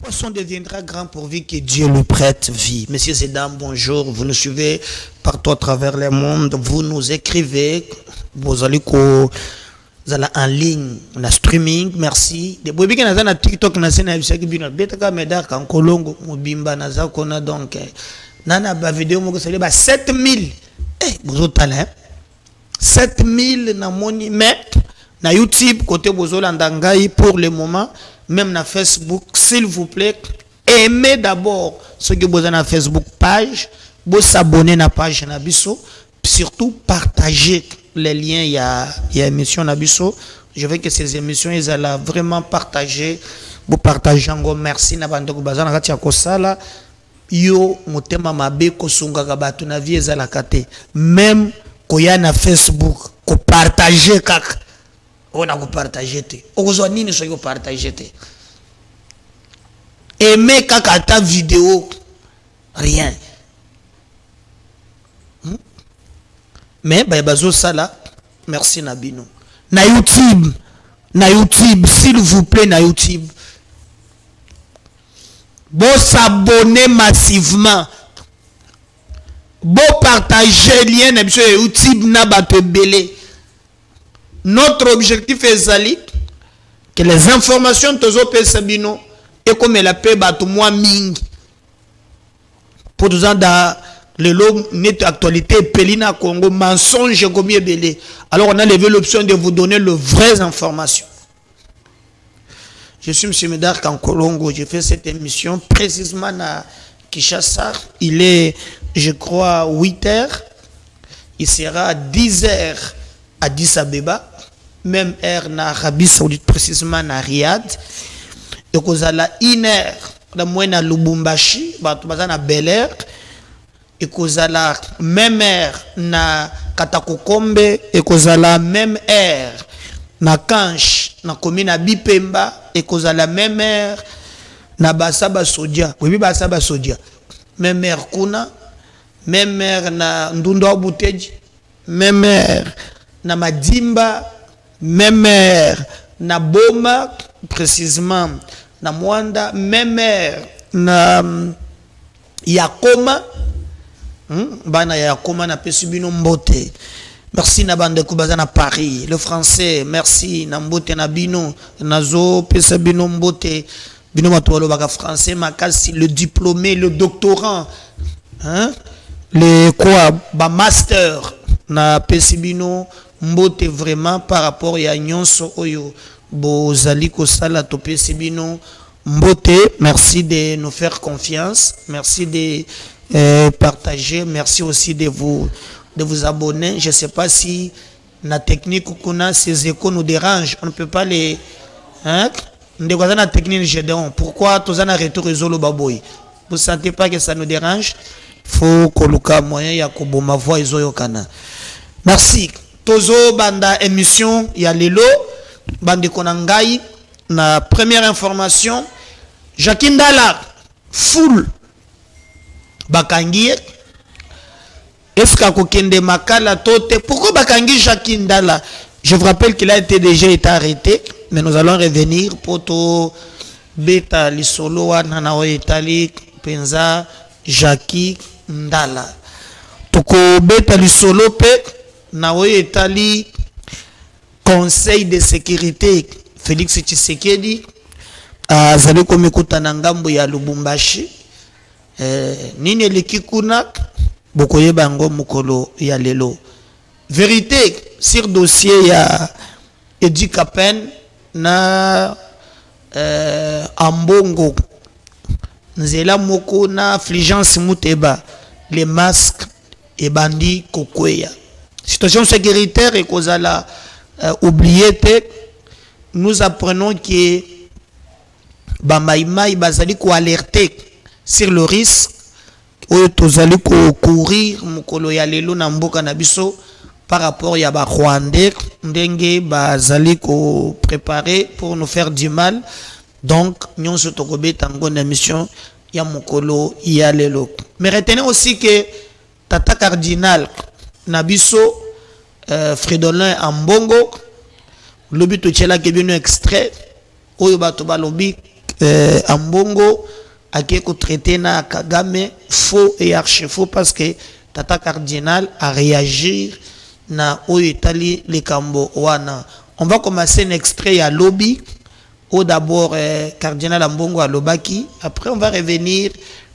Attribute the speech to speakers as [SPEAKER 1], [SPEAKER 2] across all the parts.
[SPEAKER 1] poisson deviendra grand pourvu que Dieu lui prête vie. Messieurs et dames, bonjour. Vous nous suivez partout à travers le monde. Vous nous écrivez. Vous allez en ligne, en streaming. Merci. De bobi que nous avons TikTok, nous avons fait une bêta médard en Colombo, Mobimba, nous avons donc nana ba vidéo mo ko 7000. Bozo talent. 7000 na moni mais na YouTube côté bozo landangai pour le moment. Même na Facebook, s'il vous plaît, aimez d'abord ce que vous avez na Facebook page, vous s'abonner na page Nabiso, surtout partagez les liens, il y a émission Nabiso. Je veux que ces émissions, ils allaient vraiment partager, vous partagez encore, merci na bande ko bazana kati ya kosala, yo motema mabe ko sunga ka batu na vie ezala kate. Même ko ya na Facebook, ko partager kaka. On a partagé. On a dit que partagé. Aimez ta vidéo. Rien. Mais, ça là. Merci Nabino. Na YouTube, s'il vous plaît, na YouTube. Bon s'abonner massivement. Bon partager lien na YouTube na bato belé. Notre objectif est que les informations de Sabino et comme elle appelle moins ming pour nous dans le lot net actualité Pelina Congo mensonge comme belé. Alors on a levé l'option de vous donner les vraies informations. Je suis M. Médard en Colombo. J'ai fait cette émission précisément à Kinshasa. Il est, je crois, 8h. Il sera 10h à Addis Abeba. Même heure na Arabie Saoudite, précisément na Riyad. Et qu'on a la 1h la moyenne à Lubumbashi, na Bel Air. Et qu'on a la même heure na Katakokombe. Et qu'on a la même heure na Kanch, na commune à Bipemba. Et qu'on a la même heure na Basaba Sodia. Oui, Basaba Sodia. Même heure Kuna. Même heure na Ndunda Bouteji. Même heure na Madimba. Même heure na Boma, précisément na Mwanda, même heure na Yakoma, bana Yakoma na Pesubino Mbote. Merci na bande kubaza na Paris, le français, merci na Mbote na Bino, nazo Pesubino Mbote, Bino matolo baka français, makasi le diplômé, le doctorant, le quoi, ba master na Pesubino Mbote vraiment par rapport à Nyonso Oyo Bozali Kosala Topé Sibino Mbote, merci de nous faire confiance, merci de partager, merci aussi de vous abonner. Je ne sais pas si la technique qu'on a, ces échos nous dérangent, on ne peut pas les... la technique, pourquoi tous en retour réseau baboy? Vous ne sentez pas que ça nous dérange? Il faut que le moyen y a ma voix kana. Merci. Tozo banda émission ya lelo bande konangai na première information Jakindala full bakangi est-ce qu'akokende makala tote pourquoi bakangi Jakindala? Je vous rappelle qu'il a été déjà arrêté mais nous allons revenir pour to beta lisolo wana na Italie penza Jaki Ndala toko beta lisolo pe Naoye Etali Conseil de sécurité Félix Tshisekedi azali komikuta na ngambo ya Lubumbashi nini likikuna bokoye bango mukolo ya lelo vérité sur dossier ya Edi Kapen na Ambongo nzela moko na affligence muteba les masques et bandits kokweya. Situation sécuritaire et qu'on a oublié, nous apprenons que Bamaïmaï bazali ko alerter sur le risque où tous allez courir mukolo ya lelo na mboka na biso par rapport ya ba Rwandais ndenge bazali ko préparer pour nous faire du mal. Donc nous se tokobe tango na mission ya mukolo ya lelo. Mais retenez aussi que Tata Cardinal Nabiso Fridolin Ambongo lobi to tchela ke bino extrait oyo bato ba lobi Ambongo a traité na Kagame faux et archi-faux parce que Tata Cardinal a réagi na Oyetali les Kambo wana. On va commencer un extrait à Lobby. Ou d'abord Cardinal Ambongo à Lobaki. Après on va revenir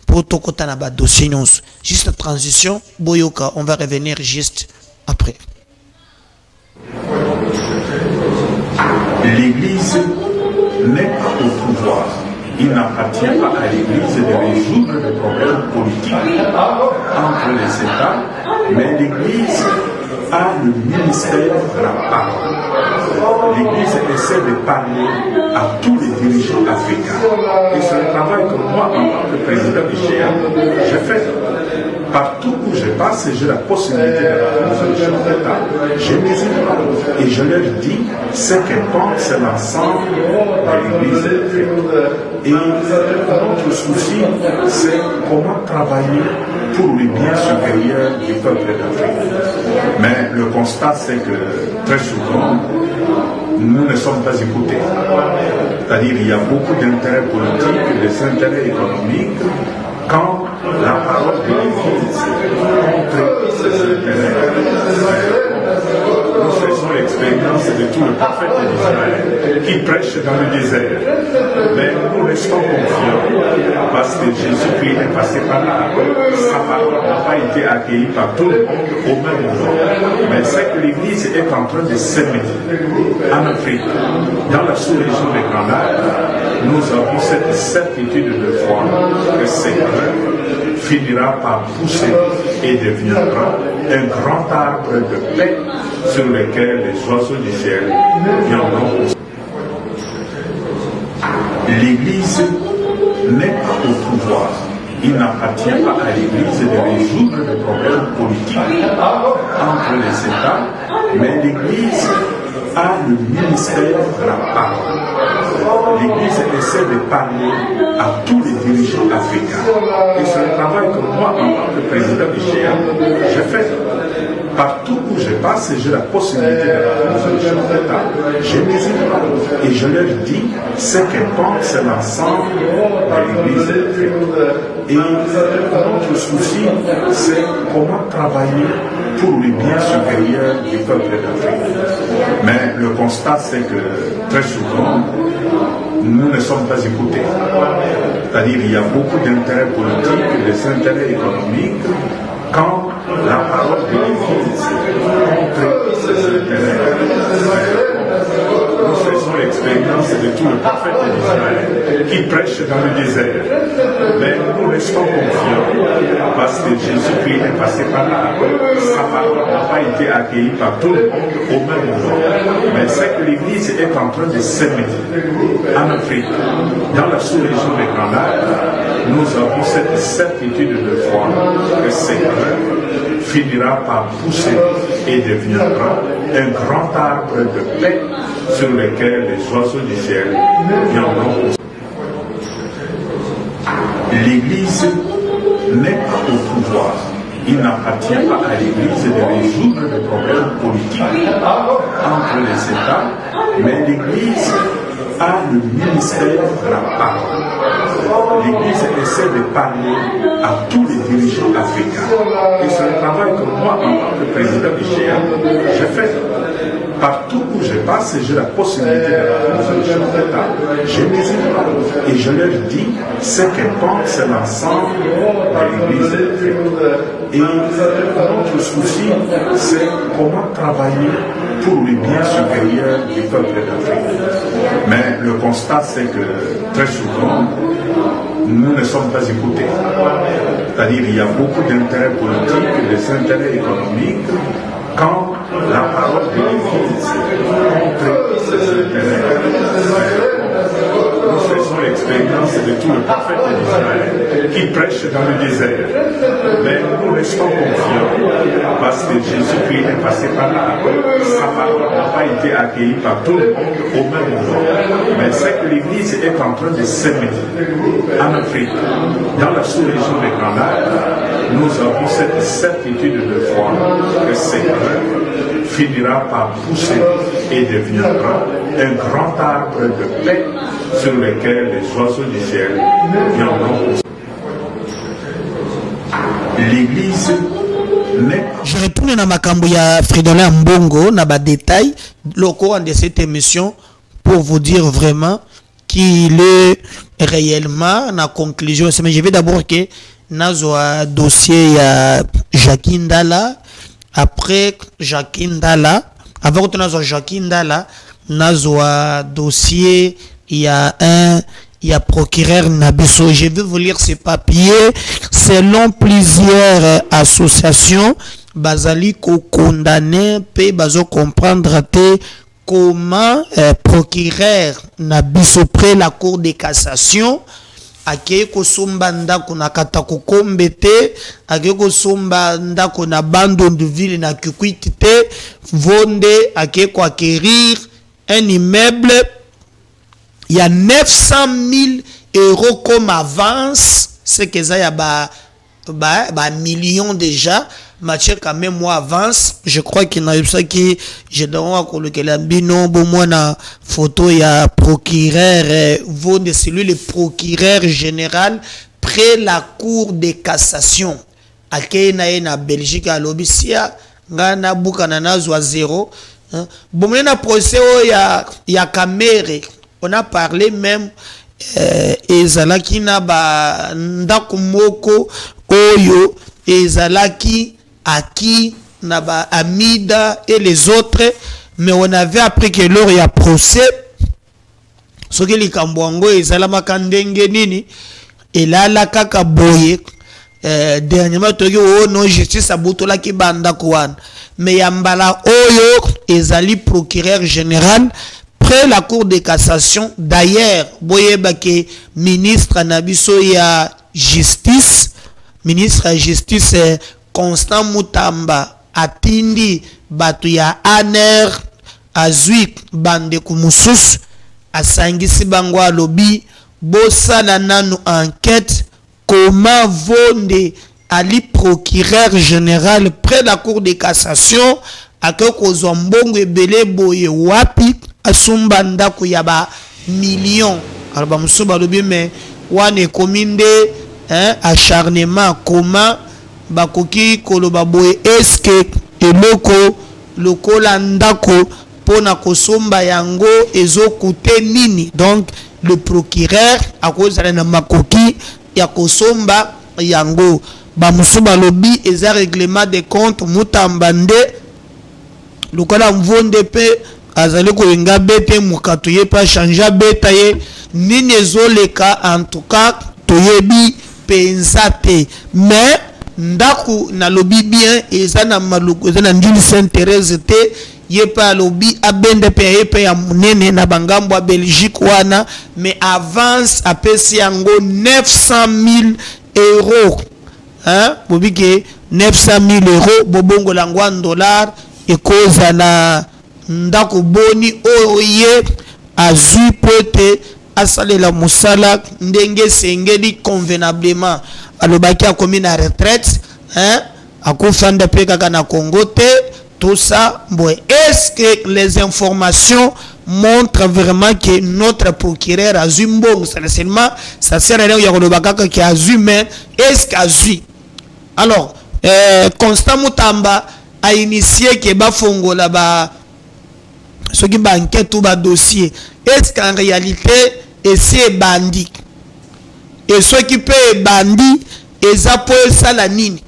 [SPEAKER 1] pour Tokota na ba dossier. Juste la transition. Boyoka, on va revenir juste après.
[SPEAKER 2] L'Église n'est pas au pouvoir. Il n'appartient pas à l'Église de résoudre les problèmes politiques entre les États, mais l'Église a le ministère de la parole. L'Église essaie de parler à tous les dirigeants africains. Et c'est le travail que moi, en tant que président du GIA, je fais. Partout où je passe, j'ai la possibilité de rencontrer les chefs d'État. Je n'hésite pas. Et je leur dis ce que pense l'ensemble de l'Église africaine. Et notre souci, c'est comment travailler pour le bien supérieur du peuple d'Afrique. Mais le constat, c'est que très souvent, nous ne sommes pas écoutés. C'est-à-dire qu'il y a beaucoup d'intérêts politiques, des intérêts économiques, quand la parole de l'Église contre ces intérêts. Nous faisons l'expérience de tout le prophète d'Israël qui prêche dans le désert. Mais nous restons confiants parce que Jésus-Christ est passé par là. Sa parole n'a pas été accueillie par tout le monde au même moment. Mais c'est que l'Église est en train de s'aimer en Afrique, dans la sous-région des Grands Lacs. Nous avons cette certitude de foi que cette œuvre finira par pousser et deviendra un grand arbre de paix sur lequel les oiseaux du ciel viendront. L'Église n'est pas au pouvoir. Il n'appartient pas à l'Église de résoudre les problèmes politiques entre les États, mais l'Église a le ministère de la parole. L'Église essaie de parler à tous les dirigeants africains. Et c'est le travail que moi, en tant que président du GIA, je fais. Partout où je passe, j'ai la possibilité de rencontrer les chefs d'État. Je n'hésite pas. Et je leur dis ce que pense l'ensemble de l'Église africaine. Et notre souci, c'est comment travailler pour le bien supérieur du peuple d'Afrique. Mais le constat, c'est que très souvent, nous ne sommes pas écoutés. C'est-à-dire qu'il y a beaucoup d'intérêts politiques, des intérêts économiques, quand la parole de l'Église contre ces intérêts. Nous faisons l'expérience de tout le prophète d'Israël qui prêche dans le désert. Mais nous restons confiants parce que Jésus-Christ est passé par là. Sa parole n'a pas été accueillie par tout le monde au même moment. Mais c'est que l'Église est en train de s'aimer en Afrique, dans la sous-région des Grands Lacs. Nous avons cette certitude de foi que cette œuvre finira par pousser et deviendra un grand arbre de paix sur lequel les oiseaux du ciel viendront. L'Église n'est pas au pouvoir. Il n'appartient pas à l'Église de résoudre les problèmes politiques entre les États, mais l'Église a le ministère de la parole. L'Église essaie de parler à tous les dirigeants africains. Et c'est le travail que moi, en tant que président du GIA, je fais. Partout où je passe, j'ai la possibilité de rencontrer les chefs d'État. Je n'hésite pas. Et je leur dis ce que pense l'ensemble de l'Église africaine. Et notre souci, c'est comment travailler pour le bien supérieur du peuple d'Afrique. Mais le constat, c'est que très souvent, nous ne sommes pas écoutés. C'est-à-dire qu'il y a beaucoup d'intérêts politiques, des intérêts économiques, quand la parole de l'Église contre ces intérêts. Nous faisons l'expérience de tout le prophète d'Israël qui prêche dans le désert. Mais nous restons confiants parce que Jésus-Christ est passé par là. Sa parole n'a pas été accueillie par tout le monde au même moment. Mais c'est que l'Église est en train de s'aimer en Afrique, dans la sous-région des Grands Lacs. nous avons cette certitude de foi que cette œuvre finira par pousser et deviendra un grand arbre de paix sur lequel les oiseaux du ciel viendront. L'Église n'est pas...
[SPEAKER 1] Je retourne dans ma cambouille Fridolin Mbongo, dans les détails, le courant de cette émission, pour vous dire vraiment qu'il est réellement la conclusion. Mais je vais d'abord que nous avons dossier à Jacqueline Dalla. Après Jacqueline Dalla, avant que nous avons Jacqueline Dalla, nous avons dossier, il y a procureur Nabiso. Je vais vous lire ces papiers. Selon plusieurs associations, Bazali ko condamné, pe bazo comprendre comment procureur Nabiso près la cour de cassation akeye ko somba ndako na kata ko kombete akeye ko somba ndako na bando de ville na Kikwiti te vonde akeye ko acquérir un immeuble. Il y a 900 000 euros comme avance, c'est que ça y a millions déjà. Mathieu quand même moi avance, je crois qu'il y a eu ça qui je dois coloquer la binon bon moi na photo il y a procureur vaut de celui le procureur général près la cour de cassation à na Belgique à l'Obisia ngana bukana na zwa zéro bon moi na procès il y a caméra. On a parlé même ezalaki na ba ndako moko oyo ezalaki aki na ba Amida et les autres, mais on avait appris que lors il y a procès ce que les kambwango ezalama kandenge nini et là la kaka boye dernièrement toki o non justice abutola ki banda kwan mais yambala oyo ezali procureur général près la cour de cassation. D'ailleurs, boyebake ministre Nabiso ya justice, ministre ya justice Constant Mutamba atindi batu ya aner azui bande kumusus asangisi bangwa lobi bosala nanu enquête comment vonde ali procureur général près la cour de cassation akeko zombongo ebele boye wapi asumba ndako ya ba millions. Alors ba musuba lobi mais wane kominde acharnement comment bakoki koloba boye est-ce que eloko lokola ndako pona kosomba yango ezokute nini. Donc le procureur akozala na makoki ya kosomba yango ba musuba lobi eza règlement de compte mutambande lokola mvonde pe azali ko inga bete mukato ye pa changer beta ye nini ezoleka en tout cas toyebi penzate mais ndaku na lobi bien eza na maluko eza na ndili Sainte-Thérèse te ye pa lobi abende pe ye pe ya munene na bangambo ya Belgique wana mais avance apesi yango 900 000 euros hein bobike 900 000 euros bobongo langwa $, et koza na ndako boni oye azui pote asalela musala ndenge sengeli convenablement alobaki akomi na retraite hein akofanda pe kaka na Congo te tout ça bon est-ce que les informations montrent vraiment que notre procureur azui mbongo seulement ça sert à rien ya kolobaka que azui mais est-ce qu'azui alors Constant Mutamba a initié que ba fongola ba ce qui ba enquête ou ba dossier est-ce qu'en réalité et c'est bandit et ce qui peut bandit et ça peut ça la nini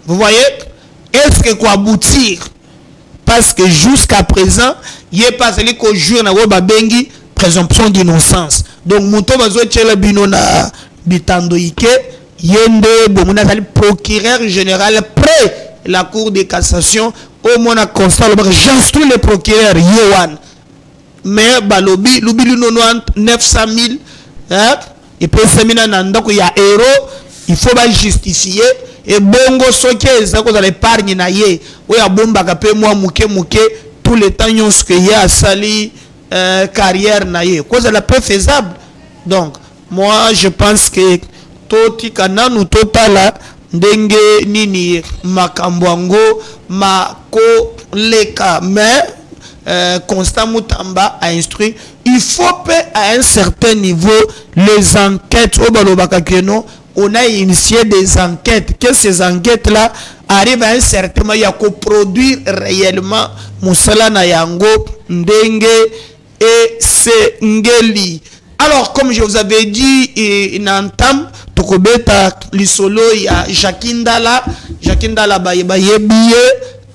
[SPEAKER 1] vous voyez est-ce que quoi aboutir parce que jusqu'à présent il est pas celui qu'au jour na ba bengi présomption d'innocence donc muto bazo tchela bino na bitando ike yende bomuna sali procureur général près la cour de cassation au moins à constat j'instruis le procureur Yewan mais balobi lobi lu 900 000 hein et puis semina nandako ya héros il faut ba justifier et bongo soke za ko za l'épargne na ye o ya bomba ka pe moi muke tout le temps yon ce que ya sali carrière na ye cause la peu faisable. Donc moi je pense que toti kana nous totala ndenge nini makambwango mako leka mais Constant Moutamba a instruit, il faut à un certain niveau les enquêtes au Balobakakeno, on a initié des enquêtes, que ces enquêtes là arrivent à un certain moment, il y a qu'à produire réellement Moussala Nayango Ndenge et Sengeli. Alors comme je vous avais dit in entame tokobeta lisolo ya Jakindala bayebiye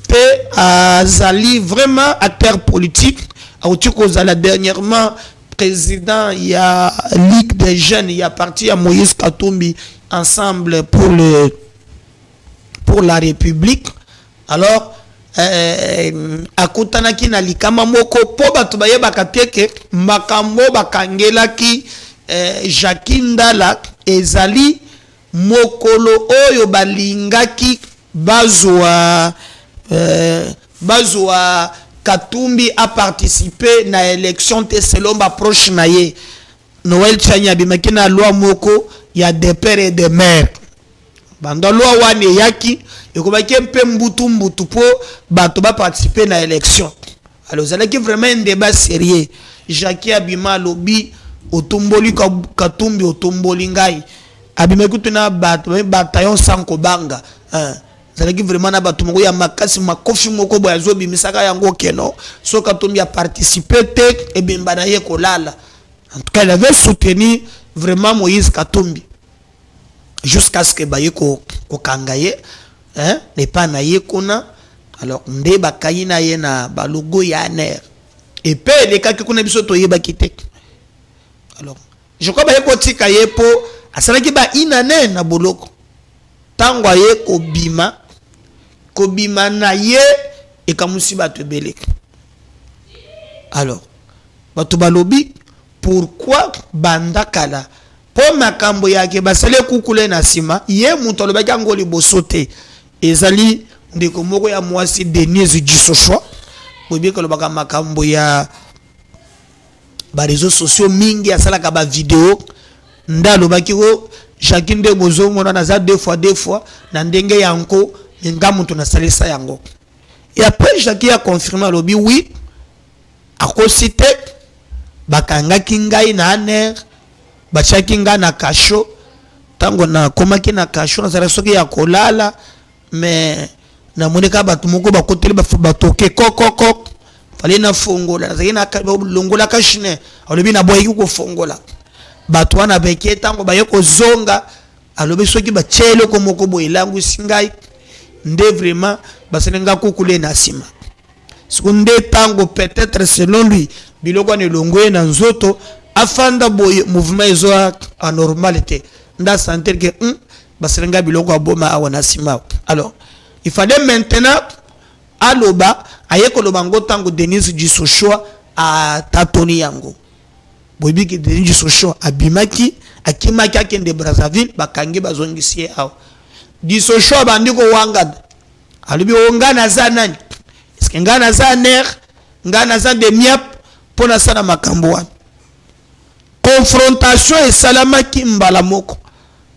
[SPEAKER 1] pe azali vraiment acteur politique autikozala dernièrement président il y a Ligue des jeunes, il y a parti à Moïse Katumbi ensemble pour la République. Alors akutanaki na likama moko po bato bayebaka teke makambo bakangelaki Jakindala ezali mokolo oyo balingaki bazwa Katumbi a participé na élection te selon ba proche na ye Noël Chanya bimaki na loi moko ya des pères et des mères banda loi wane yaki ekobaki mpe mbutu po bato ba participer na élection. Alors zalaki vraiment un débat sérieux. Jackie Abima lobi otomboli Katumbi otomboli ngai abimaki tuna bato bataillon sanko banga zalaki vraiment na bato moko ya makasi makofi moko boya zo bimisaka yango keno so Katumbi a participé te et bimba na ye kolala. En tout cas il avait soutenu vraiment Moïse Katumbi jusqu'à ce que baye ko kangaye n'est pas na ye kona. Alors nde bakayi na ye na balogo ya ner et pe les cas que kuna biso to yeba kite. Alors je crois baye ko tika ye po asalaki ba inane na boloko tango ye kobima na ye e kamusi bato ebele. Alors bato balobi pourquoi banda kala po makambo yake basale kukule na sima ye muto alobaki yango liboso te ezali ndeko moko ya mwasi Denise Djisoshwa bobi kolobaka makambo ya ba réseaux sociaux mingi asalaka ba vidéo ndalobaki ko Jakinde bozongo na za deux fois na ndenge yango nga mutu na salisa yango. Et après Jackie a confirmé lobi oui akosite bakanga kingai na aner bachaki nga na kasho tango na komaki na kasho na zara soki ya kolala mais na moneka batu moko bakoteli batoke kokoko fali na fongola zaki na longola kashine alobi na boyeki ko fongola batu wana beke tango baye ko zonga alobi soki bachelo ko moko boyelangu singai nde vraiment basenga kokule na sima seconde tango peut-être selon lui biloko ne longoye na nzoto afanda boye mouvement ezo a normalité nda sentir que basenga biloko aboma awana sima. Alors il fallait maintenant aloba ayeko lobango tango Denise Djisoshwa a tatoni yango bobi ki Denise Djisoshwa abimaki akimaki akende Brazzaville bakangi bazongisi awo Djisoshwa bandiko wangada alubi ongana za nani est-ce que ngana za ner ngana za de miap pona sana makambo wana confrontation et salamaki mbala moko.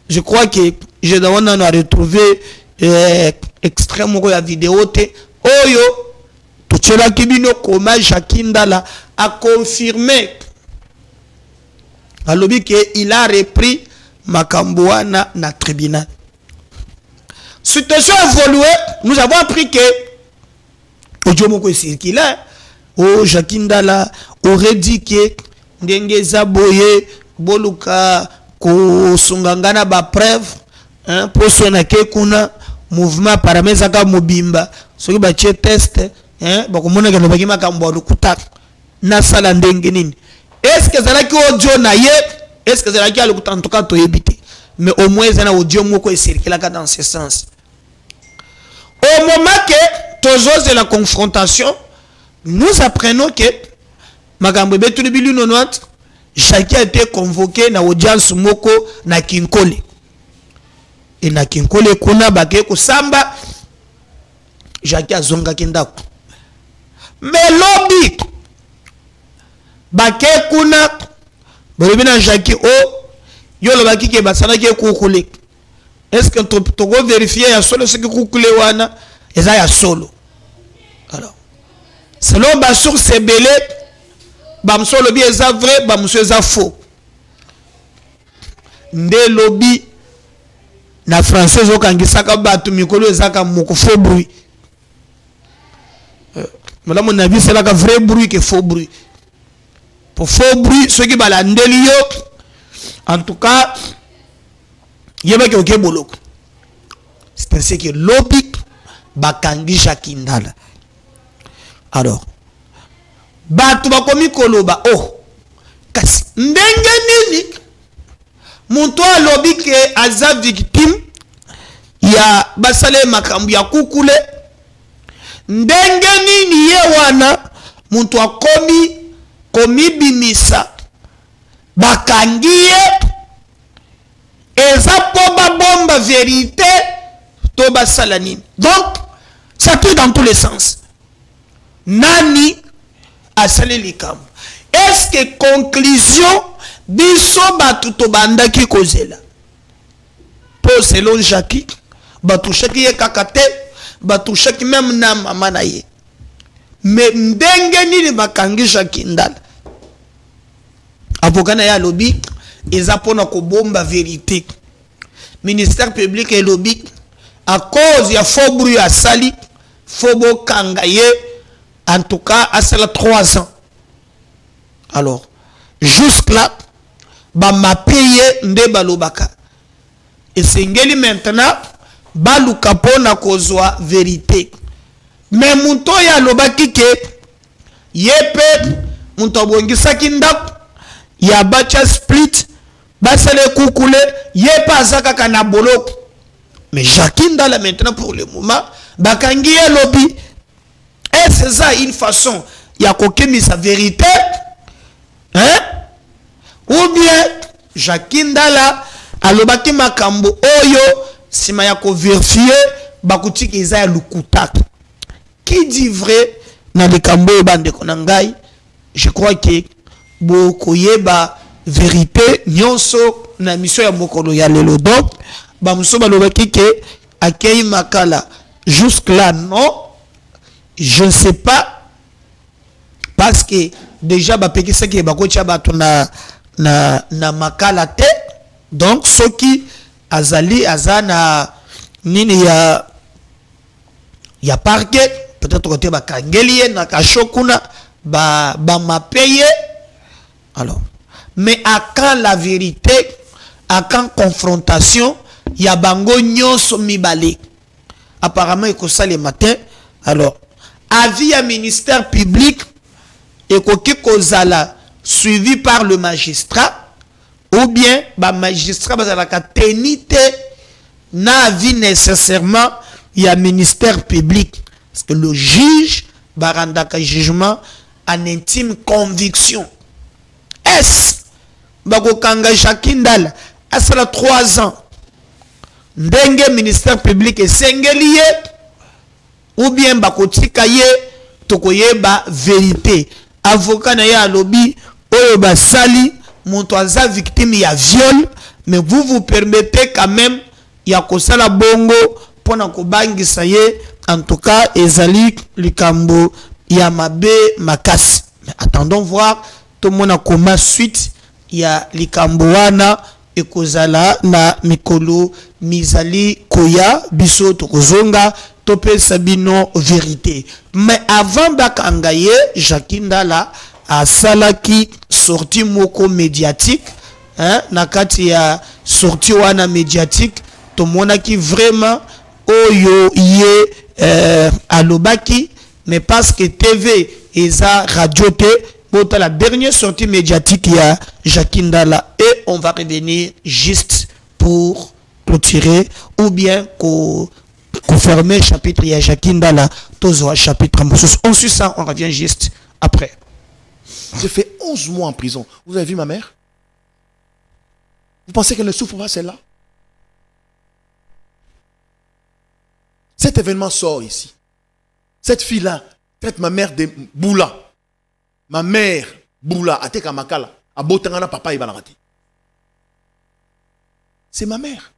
[SPEAKER 1] Je crois que je dois retrouver extrêmement la vidéo te oyo tuchela kibino koma Jakindala a confirmé alobi que il a repris makamboana na tribunal. Situation évoluée, nous avons appris que Ojomoko circulé Jakindala aurait dit que ndenge zaboye boluka ko sungangana ba preuve poso na ke kuna mouvement parameza ka mobimba soki ba che test bakomona kana bakima kambo lukuta na sala ndenge nini est-ce que zalaki audio na ye est-ce que zalaki alukuta en tout cas to yebite mais au moins zana audio moko circule dans ce sens. Au moment que toujours de la confrontation nous apprenons que makambo betuli bilu nonwat Jackie a été convoqué na audience moko na Kinkole et na Kinkole kuna bake ko samba Jackie azonga kindako mais lobby bake kuna bolobina Jackie o yo lobaki ke basana ke kukule est-ce que tu vas vérifier ya solo ce qui kukule wana eza ya solo. Alors selon ba source belé ba msolo bi eza vrai ba msolo eza faux. Nde lobby na français okangisaka batu mikolo ezaka moko faux bruit. Madame mon avis c'est là que vrai bruit que faux bruit. Pour faux bruit ceux qui balandeli yo en tout cas yeba ke oké boloko. C'est ainsi que lobby bakangi Jakindala. Alors batu bakomi koloba oh kasi ndenge nini muntu alobi ke aza victime ya basale makambu ya kukule ndenge nini ye wana muntu akomi komibimisa bakangi ye eza po babomba vérité to basala nini. Donc ça tue dans tous les sens. Nani asali likambo. Est-ce que conclusion biso batu to bandaki kozela po selon Jackie batu shaki ye kakate batu shaki même na mama na ye mais ndenge nini bakangi Jakindala avocat na ya lobby eza pona ko bomba vérité ministère public et lobby à cause ya faux bruit à sali faux bo kangaye en tout cas à cela 3 ans. Alors jusque là ba ma payé nde balobaka et sengeli maintenant baluka pona kozwa vérité mais muntu ya lobaki ke yepe muntu abongisaki ndako ya bacha split basale kukule yepa azaka kana boloko mais Jakindala maintenant pour le moment bakangi ya lobby. Et c'est ça une façon ya kokemi sa vérité hein ou bien Jakindala alobaki makambo oyo sima ya ko vérifier bakutiki eza ya lukuta. Qui dit vrai na likambo bande konangai je crois que boko yeba vérité nyonso na mission ya mokolo ya lelo. Donc ba muso balobaki ke akei makala jusque là non je ne sais pas parce que déjà bapeki saki bakocha bato na makala te. Donc ceux qui azali azana nini ya parquet peut-être côté bakangeli na kashokuna ba ma payé. Alors mais à quand la vérité à quand confrontation ya bango nyonso mibale apparemment ekosa le matin. Alors avis à ministère public et kozala suivi par le magistrat ou bien ba magistrat bazalaka tenite na avis nécessairement il y a ministère public parce que le juge barandaka jugement en intime conviction. Est-ce bakokanga Jakindala à cela 3 ans ndenge ministère public et sengeliye ou bien bakotika ye tokoyeba vérité. Avocat na ya lobby oyo basali muntu aza victime ya viol mais vous permettez quand même ya kosala bongo pona kobangisa ye en tout cas ezali likambo ya mabe makasi. Mais attendons voir tout mona koma suite ya likambo wana ekozala na mikolo mizali koya biso tokozonga topé sabino vérité. Mais avant bakangaye Jakindala a salaki sorti moko médiatique hein nakati ya sorti wana médiatique to monaki vraiment oyo ye alobaki mais parce que TV eza radio te pour la dernière sortie médiatique il y a Jakindala et on va revenir juste pour clôturer ou bien fermer chapitre il y a Jakindala tozo chapitre on suit ça on revient juste après.
[SPEAKER 3] J'ai fait 11 mois en prison. Vous avez vu ma mère? Vous pensez qu'elle ne souffre pas celle-là? Cet événement sort ici. Cette fille-là traite ma mère de boula. Ma mère boula a teka makala a botangana papa ibanarati. C'est ma mère.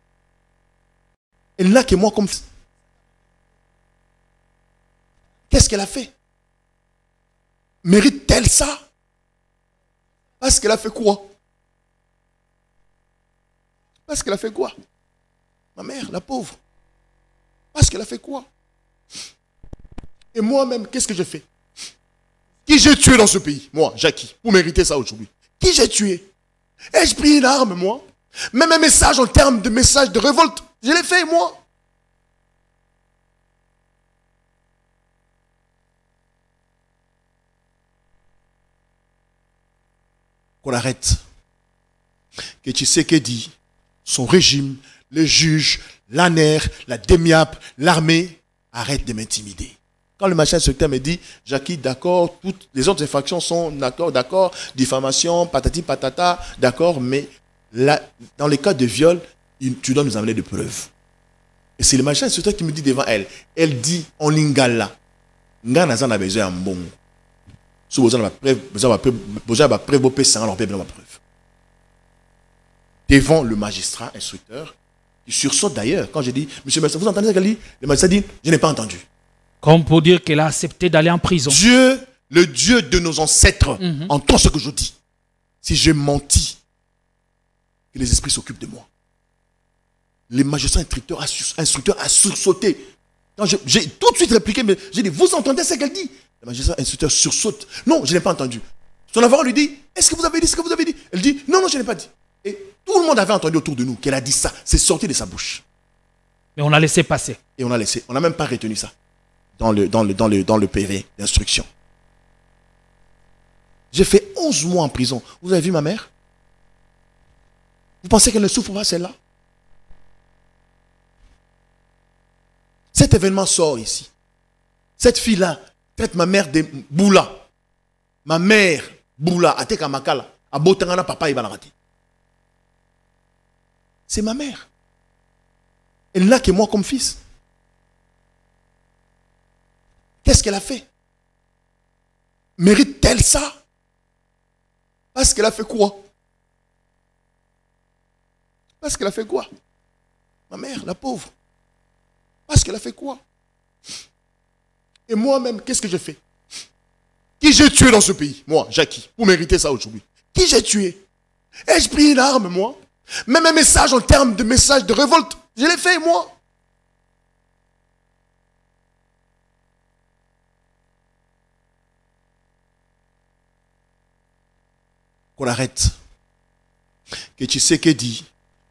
[SPEAKER 3] Elle n'a que moi comme... Qu'est-ce qu'elle a fait? Mérite-t-elle ça? Parce qu'elle a fait quoi? Parce qu'elle a fait quoi? Ma mère, la pauvre. Parce qu'elle a fait quoi? Et moi-même, qu'est-ce que j'ai fait? Qui j'ai tué dans ce pays? Moi, Jackie, pour mériter ça aujourd'hui. Qui j'ai tué? Ai-je pris une arme, moi? Même un message en termes de message de révolte, je l'ai fait, moi. Qu'on arrête. Que tu sais que dit son régime, les juges, l'ANER, la DEMIAP, l'armée, arrête de m'intimider. Quand le machin secteur me dit, Jackie, d'accord, toutes les autres infractions sont d'accord, diffamation, patati patata, d'accord, mais là, dans les cas de viol, tu dois nous amener des preuves. Et c'est le machin secteur qui me dit devant elle. Elle dit en lingala, ngana zana besoin en bon. Si vous avez besoin de preuve. Devant le magistrat instructeur, il sursaute d'ailleurs. Quand je dis, monsieur le magistrat, vous entendez ce qu'elle dit? Le magistrat dit, je n'ai pas entendu.
[SPEAKER 4] Comme pour dire qu'elle a accepté d'aller en prison.
[SPEAKER 3] Dieu, le Dieu de nos ancêtres, entend ce que je dis. Si j'ai menti, que les esprits s'occupent de moi. Le magistrat instructeur a sursauté. J'ai tout de suite répliqué, mais j'ai dit, vous entendez ce qu'elle dit? Le magistrat instructeur sursaute. Non, je n'ai pas entendu. Son avocat lui dit, est-ce que vous avez dit ce que vous avez dit? Elle dit, non, je n'ai pas dit. Et tout le monde avait entendu autour de nous qu'elle a dit ça. C'est sorti de sa bouche.
[SPEAKER 4] Mais on a laissé passer.
[SPEAKER 3] Et on a laissé. On n'a même pas retenu ça dans le PV d'instruction. J'ai fait 11 mois en prison. Vous avez vu ma mère? Vous pensez qu'elle ne souffre pas, celle-là? Cet événement sort ici. Cette fille-là traite ma mère de boula. Ma mère, boula, à teka makala, à botangana papa et balarati. C'est ma mère. Elle n'a que moi comme fils. Qu'est-ce qu'elle a fait? Mérite-t-elle ça? Parce qu'elle a fait quoi? Parce qu'elle a fait quoi? Ma mère, la pauvre. Parce qu'elle a fait quoi? Et moi-même, qu'est-ce que j'ai fait? Qui j'ai tué dans ce pays? Moi, Jackie, pour mériter ça aujourd'hui. Qui j'ai tué? Ai-je pris une arme, moi? Même un message en termes de message de révolte, je l'ai fait, moi. Qu'on arrête. Que tu sais que dit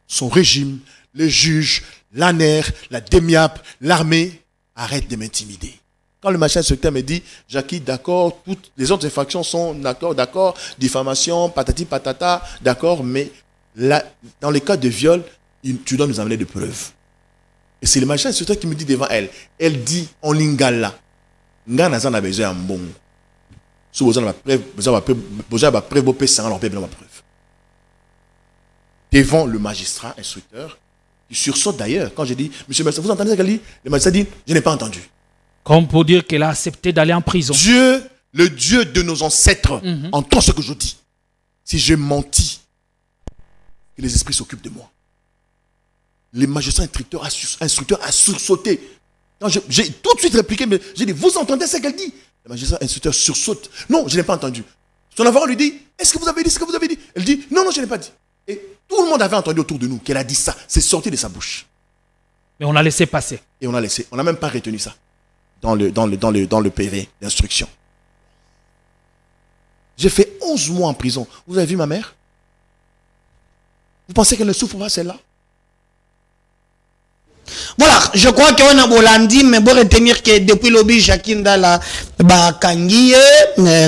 [SPEAKER 3] son régime, les juges, l'ANER, la DEMIAP, l'armée, arrête de m'intimider. Quand le machin secteur me dit, Jackie, d'accord, toutes les autres infractions sont d'accord, diffamation, patati patata, d'accord, mais là, dans les cas de viol, tu dois nous amener des preuves. Et c'est le machin secteur qui me dit devant elle. Elle dit en lingala, ngana zana besoin en bon. Si vous avez la preuve. Devant le magistrat instructeur, il sursaute d'ailleurs. Quand je dis, monsieur le magistrat, vous entendez ce qu'elle dit? Le magistrat dit, je n'ai pas entendu.
[SPEAKER 4] Comme pour dire qu'elle a accepté d'aller en prison.
[SPEAKER 3] Dieu, le Dieu de nos ancêtres, entend ce que je dis. Si j'ai menti, que les esprits s'occupent de moi. Le magistrat instructeur a sursauté. J'ai tout de suite répliqué, mais j'ai dit, vous entendez ce qu'elle dit? Le magistrat instructeur sursaute. Non, je n'ai pas entendu. Son avocat lui dit, est-ce que vous avez dit ce que vous avez dit? Elle dit, non, je n'ai pas dit. Et tout le monde avait entendu autour de nous qu'elle a dit ça. C'est sorti de sa bouche.
[SPEAKER 4] Mais on a laissé passer.
[SPEAKER 3] Et on a laissé. On n'a même pas retenu ça dans le PV d'instruction. J'ai fait 11 mois en prison. Vous avez vu ma mère? Vous pensez qu'elle ne souffre pas, celle-là?
[SPEAKER 1] Voilà, je crois qu'on a bolandi, mais bon retenir que depuis l'objet Jackie Ndala Bakangiye,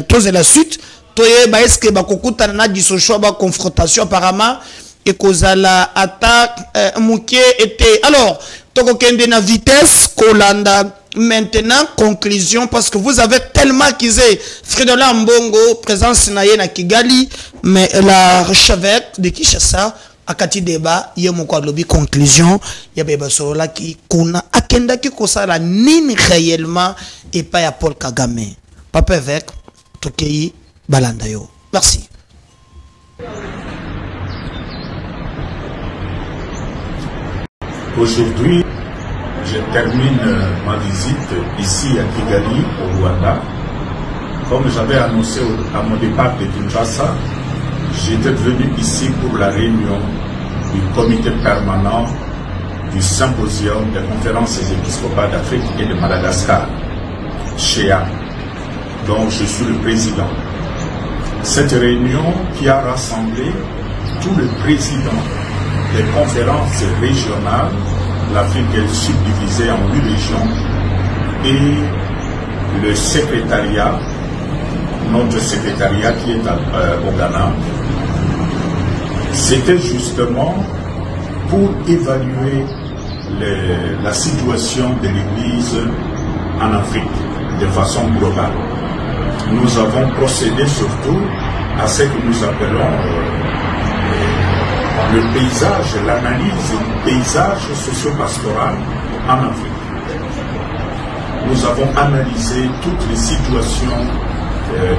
[SPEAKER 1] tous la suite, est-ce que Bakokuta na dissociation, confrontation apparemment, et kozala attaque, mouké était. Alors, toko kende na vitesse, Kolanda. Maintenant, conclusion, parce que vous avez tellement qu'ils Frédola Mbongo, présence na Kigali, mais l'archevêque de Kinshasa, akati débat, il y a mon lobby conclusion, il y a beba sorola qui kuna akenda ki kosala nini réellement et pas à Paul Kagame. Papa avec Tokei Balandayo. Merci.
[SPEAKER 2] Aujourd'hui, je termine ma visite ici à Kigali, au Rwanda. Comme j'avais annoncé à mon départ de Kinshasa, j'étais venu ici pour la réunion du comité permanent du symposium des conférences épiscopales d'Afrique et de Madagascar, CHEA, dont je suis le président. Cette réunion qui a rassemblé tous les présidents des conférences régionales, l'Afrique est subdivisée en 8 régions, et le secrétariat, notre secrétariat qui est au Ghana, c'était justement pour évaluer la situation de l'Église en Afrique de façon globale. Nous avons procédé surtout à ce que nous appelons le paysage, l'analyse du paysage socio-pastoral en Afrique. Nous avons analysé toutes les situations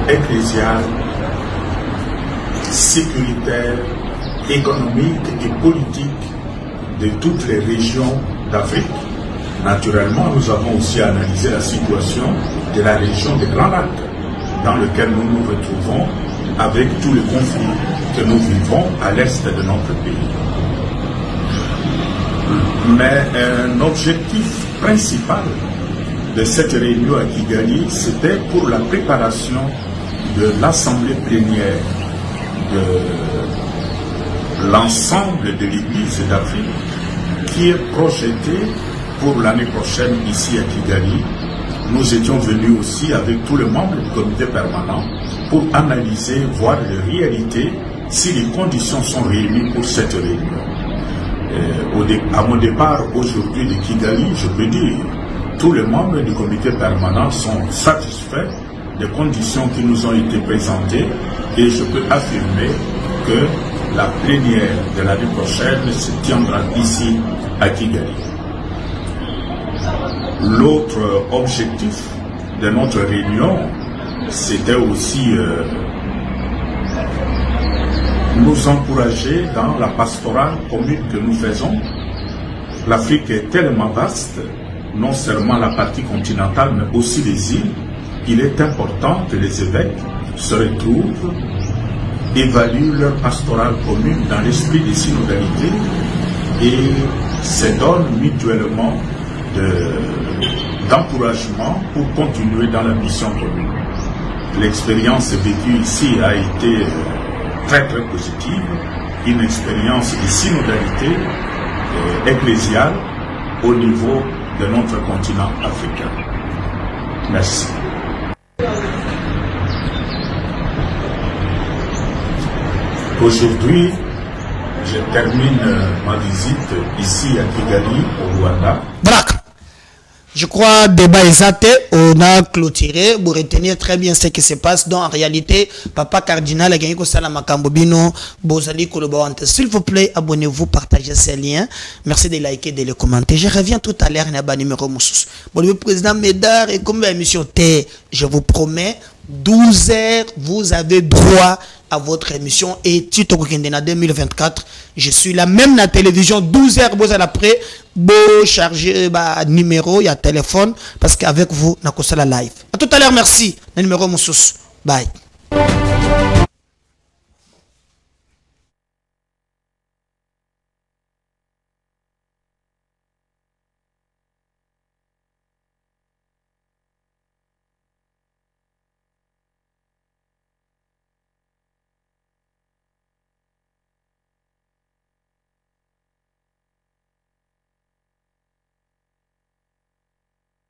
[SPEAKER 2] ecclésiales, sécuritaires, économiques et politiques de toutes les régions d'Afrique. Naturellement, nous avons aussi analysé la situation de la région des Grands Lacs, dans laquelle nous nous retrouvons avec tous les conflits que nous vivons à l'est de notre pays. Mais un objectif principal de cette réunion à Kigali, c'était pour la préparation de l'assemblée plénière de l'ensemble de l'Église d'Afrique qui est projetée pour l'année prochaine ici à Kigali. Nous étions venus aussi avec tous les membres du comité permanent pour analyser, voir les réalités, si les conditions sont réunies pour cette réunion. À mon départ aujourd'hui de Kigali, je peux dire, tous les membres du comité permanent sont satisfaits des conditions qui nous ont été présentées et je peux affirmer que la plénière de l'année prochaine se tiendra ici à Kigali. L'autre objectif de notre réunion, c'était aussi nous encourager dans la pastorale commune que nous faisons. L'Afrique est tellement vaste, non seulement la partie continentale, mais aussi les îles. Il est important que les évêques se retrouvent, évaluent leur pastorale commune dans l'esprit des synodalités et se donnent mutuellement d'encouragement pour continuer dans la mission commune. L'expérience vécue ici a été très très positive, une expérience de synodalité ecclésiale au niveau de notre continent africain. Merci. Aujourd'hui, je termine ma visite ici à Kigali, au Rwanda.
[SPEAKER 1] Braque. Je crois débat exact, on a clôturé pour retenir très bien ce qui se passe. Donc en réalité, Papa Cardinal a gagné que ça la Makambobino, Bozali Kolobaante. S'il vous plaît, abonnez-vous, partagez ces liens. Merci de liker, de les commenter. Je reviens tout à l'heure, Naba numéro Moussous. Bon, le président Médard et comme l'émission T, je vous promets, 12 heures, vous avez droit à votre émission et Tito Kokendena 2024. Je suis là, même la télévision, 12 heures, vous allez après, beau charger numéro, il y a téléphone, parce qu'avec vous, on a la live. À tout à l'heure, merci. Le numéro Moussous. Bye.